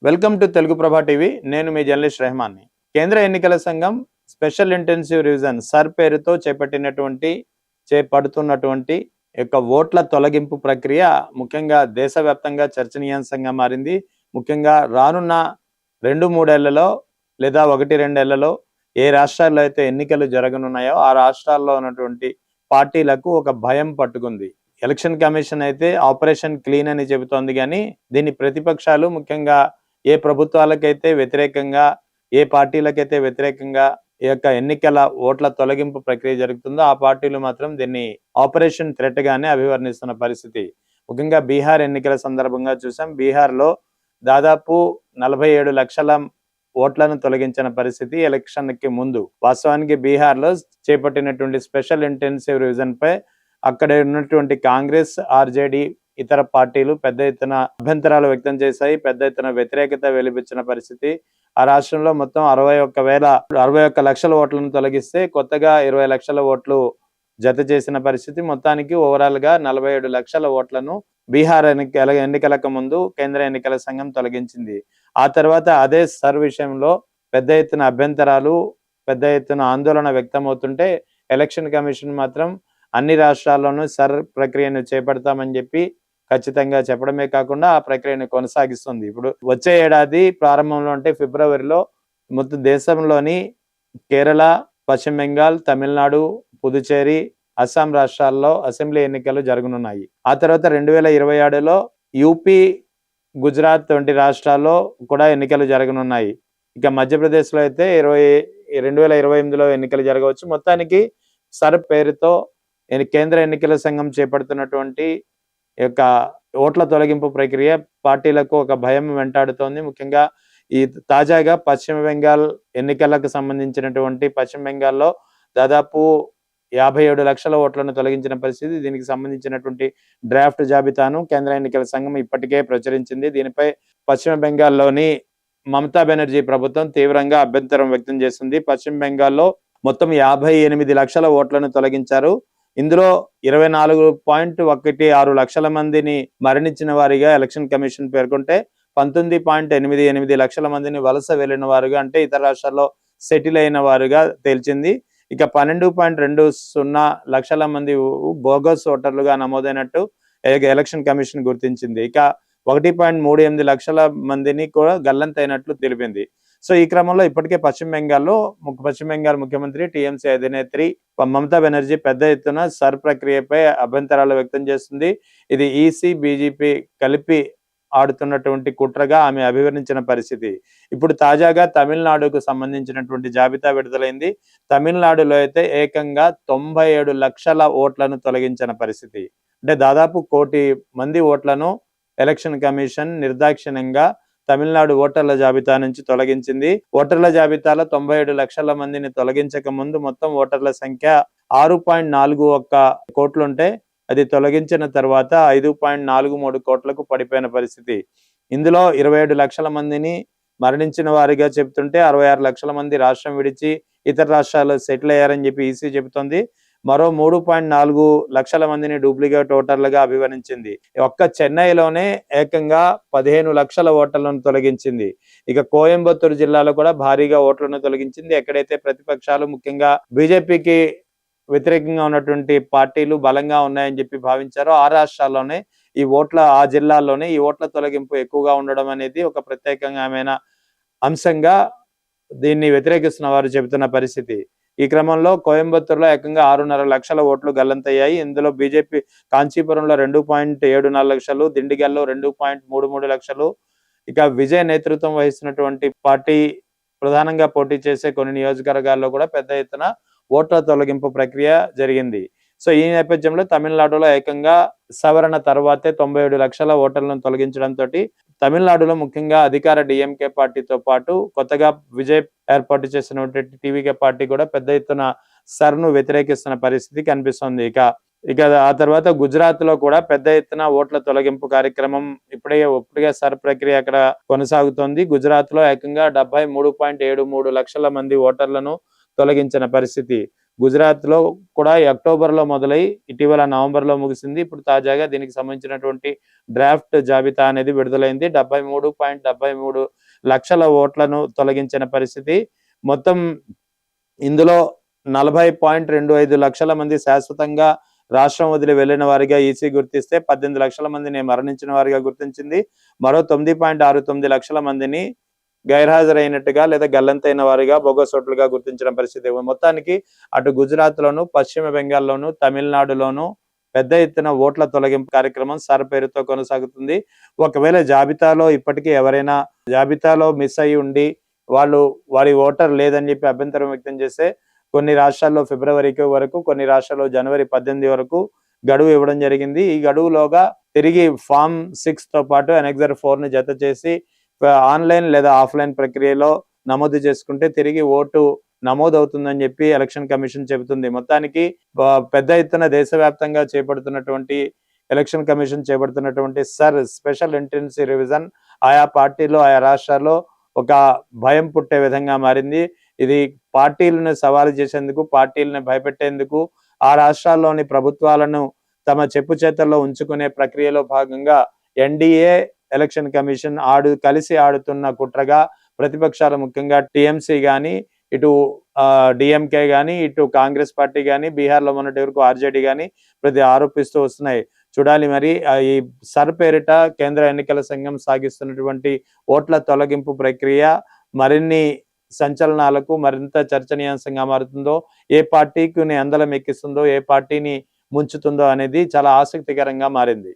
Welcome to Telugu ప్రభా TV. నేను మీ journalist రెహమాన్ని. కేంద్ర ఎన్నికల సంఘం స్పెషల్ ఇంటెన్సివ్ రివిజన్ సర్ పేరుతో చేపడుతున్నటువంటి ఓట్ల తొలగింపు ప్రక్రియ ముఖ్యంగా దేశవ్యాప్తంగా చర్చనీయాంశంగా మారింది. ముఖ్యంగా రానున్న 2-3 ఏళ్లలో లేదా 1-2 ఏళ్లలో ఏ రాష్ట్రాల్లో అయితే ఎన్నికలు జరగనున్నాయో ఆ రాష్ట్రాల్లో ఉన్నటువంటి పార్టీలకు ఒక భయం పట్టుకుంది. ఎలక్షన్ కమిషన్ అయితే ఆపరేషన్ క్లీన్ అని చెబుతోంది, కానీ దీని ప్రతిపక్షాలు ముఖ్యంగా ఏ ప్రభుత్వాలకైతే వ్యతిరేకంగా, ఏ పార్టీలకైతే వ్యతిరేకంగా ఈ యొక్క ఎన్నికల ఓట్ల తొలగింపు ప్రక్రియ జరుగుతుందో ఆ పార్టీలు మాత్రం దీన్ని ఆపరేషన్ థ్రెట్ గానే అభివర్ణిస్తున్న పరిస్థితి. ముఖ్యంగా బీహార్ ఎన్నికల సందర్భంగా చూసాం. బీహార్లో దాదాపు 47 లక్షల ఓట్లను తొలగించిన పరిస్థితి ఎలక్షన్కి ముందు. వాస్తవానికి బీహార్లో చేపట్టినటువంటి స్పెషల్ ఇంటెన్సివ్ రివిజన్ పై అక్కడ ఉన్నటువంటి కాంగ్రెస్, ఆర్జేడీ ఇతర పార్టీలు పెద్ద ఎత్తున అభ్యంతరాలు వ్యక్తం చేశాయి. పెద్ద ఎత్తున వ్యతిరేకత వెలిబుచ్చిన పరిస్థితి. ఆ రాష్ట్రంలో మొత్తం 61 లక్షల ఓట్లను తొలగిస్తే కొత్తగా 20 లక్షల ఓట్లు జత చేసిన పరిస్థితి. మొత్తానికి ఓవరాల్ గా 47 లక్షల ఓట్లను బీహార్ ఎన్నికలకు ముందు కేంద్ర ఎన్నికల సంఘం తొలగించింది. ఆ తర్వాత అదే సర్ విషయంలో పెద్ద ఎత్తున అభ్యంతరాలు, పెద్ద ఎత్తున ఆందోళన వ్యక్తమవుతుంటే ఎలక్షన్ కమిషన్ మాత్రం అన్ని రాష్ట్రాల్లోనూ సర్ ప్రక్రియను చేపడతామని చెప్పి ఖచ్చితంగా చెప్పడమే కాకుండా ఆ ప్రక్రియను కొనసాగిస్తుంది. ఇప్పుడు వచ్చే ఏడాది ప్రారంభంలో అంటే ఫిబ్రవరిలో మొత్తం దేశంలోని కేరళ, పశ్చిమ బెంగాల్, తమిళనాడు, పుదుచేరి, అస్సాం రాష్ట్రాల్లో అసెంబ్లీ ఎన్నికలు జరగనున్నాయి. ఆ తర్వాత 2026లో యూపీ, గుజరాత్ వంటి రాష్ట్రాల్లో కూడా ఎన్నికలు జరగనున్నాయి. ఇక మధ్యప్రదేశ్లో అయితే 2028లో ఎన్నికలు జరగవచ్చు. మొత్తానికి సర్ పేరుతో కేంద్ర ఎన్నికల సంఘం చేపడుతున్నటువంటి యొక్క ఓట్ల తొలగింపు ప్రక్రియ పార్టీలకు ఒక భయం వెంటాడుతోంది. ముఖ్యంగా ఈ తాజాగా పశ్చిమ బెంగాల్ ఎన్నికలకు సంబంధించినటువంటి పశ్చిమ బెంగాల్లో దాదాపు 57 లక్షల ఓట్లను తొలగించిన పరిస్థితి. దీనికి సంబంధించినటువంటి డ్రాఫ్ట్ జాబితాను కేంద్ర ఎన్నికల సంఘం ఇప్పటికే ప్రచురించింది. దీనిపై పశ్చిమ బెంగాల్లోని మమతా బెనర్జీ ప్రభుత్వం తీవ్రంగా అభ్యంతరం వ్యక్తం చేసింది. పశ్చిమ బెంగాల్లో మొత్తం 58 లక్షల ఓట్లను తొలగించారు. ఇందులో 24.16 లక్షల మందిని మరణించిన వారిగా ఎలక్షన్ కమిషన్ పేర్కొంటే 19.88 లక్షల మందిని వలస వెళ్లిన వారుగా, అంటే ఇతర రాష్ట్రాల్లో సెటిల్ అయిన వారుగా తేల్చింది. ఇక 12.20 లక్షల మంది బోగస్ ఓటర్లుగా నమోదైనట్టు ఎలక్షన్ కమిషన్ గుర్తించింది. ఇక 1.38 లక్షల మందిని కూడా గల్లంతైనట్లు తెలిపింది. సో ఈ క్రమంలో ఇప్పటికే పశ్చిమ బెంగాల్ ముఖ్యమంత్రి, టీఎంసీ అధినేత్రి మమతా బెనర్జీ పెద్ద ఎత్తున సర్ ప్రక్రియపై అభ్యంతరాలు వ్యక్తం చేస్తుంది. ఇది ఈసీ, బీజేపీ కలిపి ఆడుతున్నటువంటి కుట్రగా ఆమె అభివర్ణించిన పరిస్థితి. ఇప్పుడు తాజాగా తమిళనాడుకు సంబంధించినటువంటి జాబితా విడుదలైంది. తమిళనాడులో అయితే ఏకంగా 97 లక్షల ఓట్లను తొలగించిన పరిస్థితి. అంటే దాదాపు 1 కోటి మంది ఓట్లను ఎలక్షన్ కమిషన్ నిర్దాక్షిణ్యంగా తమిళనాడు ఓటర్ల జాబితా నుంచి తొలగించింది. ఓటర్ల జాబితాలో 97 లక్షల మందిని తొలగించక ముందు మొత్తం ఓటర్ల సంఖ్య 6.41 కోట్లుంటే అది తొలగించిన తర్వాత 5.43 కోట్లకు పడిపోయిన పరిస్థితి. ఇందులో 27 లక్షల మందిని మరణించిన వారిగా చెబుతుంటే 66 లక్షల మంది రాష్ట్రం విడిచి ఇతర రాష్ట్రాల్లో సెటిల్ అయ్యారని చెప్పి ఈసీ చెబుతోంది. మరో 3.4 లక్షల మందిని డూప్లికేట్ ఓటర్లుగా అభివర్ణించింది. ఒక్క చెన్నైలోనే ఏకంగా 15 లక్షల ఓటర్లను తొలగించింది. ఇక కోయంబత్తూరు జిల్లాలో కూడా భారీగా ఓట్లను తొలగించింది. ఎక్కడైతే ప్రతిపక్షాలు ముఖ్యంగా బీజేపీకి వ్యతిరేకంగా ఉన్నటువంటి పార్టీలు బలంగా ఉన్నాయని చెప్పి భావించారో ఆ జిల్లాల్లోనే ఈ ఓట్ల తొలగింపు ఎక్కువగా ఉండడం అనేది ఒక ప్రత్యేకమైన అంశంగా దీన్ని వ్యతిరేకిస్తున్న వారు చెబుతున్న పరిస్థితి. ఈ క్రమంలో కోయంబత్తూరులో ఏకంగా 6.5 లక్షల ఓట్లు గల్లంతయ్యాయి. ఇందులో బీజేపీ కాంచీపురంలో 2.74 లక్షలు, దిండిగల్లో 2.33 లక్షలు. ఇక విజయ్ నేతృత్వం వహిస్తున్నటువంటి పార్టీ ప్రధానంగా పోటీ చేసే కొన్ని నియోజకవర్గాల్లో కూడా పెద్ద ఎత్తున ఓట్ల తొలగింపు ప్రక్రియ జరిగింది. సో ఈ నేపథ్యంలో తమిళనాడులో ఏకంగా సవరణ తర్వాతే 97 లక్షల ఓటర్లను తొలగించడంతో తమిళనాడులో ముఖ్యంగా అధికార డిఎంకే పార్టీతో పాటు కొత్తగా విజయ్ ఏర్పాటు చేసినటువంటి టీవీకే పార్టీ కూడా పెద్ద ఎత్తున సర్ను వ్యతిరేకిస్తున్న పరిస్థితి కనిపిస్తుంది. ఇక ఆ తర్వాత గుజరాత్ లో కూడా పెద్ద ఎత్తున ఓట్ల తొలగింపు కార్యక్రమం ఇప్పుడే సర్ ప్రక్రియ అక్కడ కొనసాగుతోంది. గుజరాత్ లో ఏకంగా 73.73 లక్షల మంది ఓటర్లను తొలగించిన పరిస్థితి. గుజరాత్లో కూడా ఈ అక్టోబర్లో మొదలై ఇటీవల నవంబర్లో ముగిసింది. ఇప్పుడు తాజాగా దీనికి సంబంధించినటువంటి డ్రాఫ్ట్ జాబితా అనేది విడుదలైంది. 73.73 లక్షల ఓట్లను తొలగించిన పరిస్థితి. మొత్తం ఇందులో 40.25 లక్షల మంది శాశ్వతంగా రాష్ట్రం వదిలి వెళ్లిన వారిగా ఈసీ గుర్తిస్తే 18 లక్షల మందిని మరణించిన వారిగా గుర్తించింది. మరో 9.69 లక్షల మందిని గైర్హాజరైనట్టుగా లేదా గల్లంతైన వారిగా బోగస్ ఓట్లుగా గుర్తించిన పరిస్థితి. మొత్తానికి అటు గుజరాత్లోను, పశ్చిమ బెంగాల్లోను, తమిళనాడులోను పెద్ద ఎత్తున ఓట్ల తొలగింపు కార్యక్రమం సర్ పేరుతో కొనసాగుతుంది. ఒకవేళ జాబితాలో ఇప్పటికీ ఎవరైనా జాబితాలో మిస్ అయి ఉండి వారి ఓటర్ లేదని చెప్పి అభ్యంతరం వ్యక్తం చేస్తే కొన్ని రాష్ట్రాల్లో ఫిబ్రవరికి వరకు, కొన్ని రాష్ట్రాల్లో జనవరి 18 వరకు గడువు ఇవ్వడం జరిగింది. ఈ గడువులోగా తిరిగి ఫామ్ 6 తో పాటు అనెక్సర్ 4 ని జత చేసి ఆన్లైన్ లేదా ఆఫ్లైన్ ప్రక్రియలో నమోదు చేసుకుంటే తిరిగి ఓటు నమోదవుతుందని చెప్పి ఎలక్షన్ కమిషన్ చెబుతుంది. మొత్తానికి పెద్ద ఎత్తున దేశవ్యాప్తంగా ఎలక్షన్ కమిషన్ చేపడుతున్నటువంటి స్పెషల్ ఇంటెన్సివ్ రివిజన్ ఆయా పార్టీలో, ఆయా రాష్ట్రాల్లో ఒక భయం పుట్టే విధంగా మారింది. ఇది పార్టీలను సవాలు చేసేందుకు, పార్టీలను భయపెట్టేందుకు, ఆ రాష్ట్రాల్లోని ప్రభుత్వాలను తమ చెప్పు చేతల్లో ఉంచుకునే ప్రక్రియలో భాగంగా ఎన్డీఏ, ఎలక్షన్ కమిషన్ కలిసి ఆడుతున్న కుట్రగా ప్రతిపక్షాలు ముఖ్యంగా టీఎంసీ గాని, ఇటు డిఎంకే గాని, ఇటు కాంగ్రెస్ పార్టీ గాని, బీహార్లో మొన్నటి వరకు ఆర్జేడీ గాని ఆరోపిస్తూ వస్తున్నాయి. చూడాలి మరి ఈ సర్ పేరిట కేంద్ర ఎన్నికల సంఘం సాగిస్తున్నటువంటి ఓట్ల తొలగింపు ప్రక్రియ మరిన్ని సంచలనాలకు మరింత చర్చనీయాంశంగా మారుతుందో, ఏ పార్టీకి అందలం ఎక్కిస్తుందో, ఏ పార్టీని ముంచుతుందో అనేది చాలా ఆసక్తికరంగా మారింది.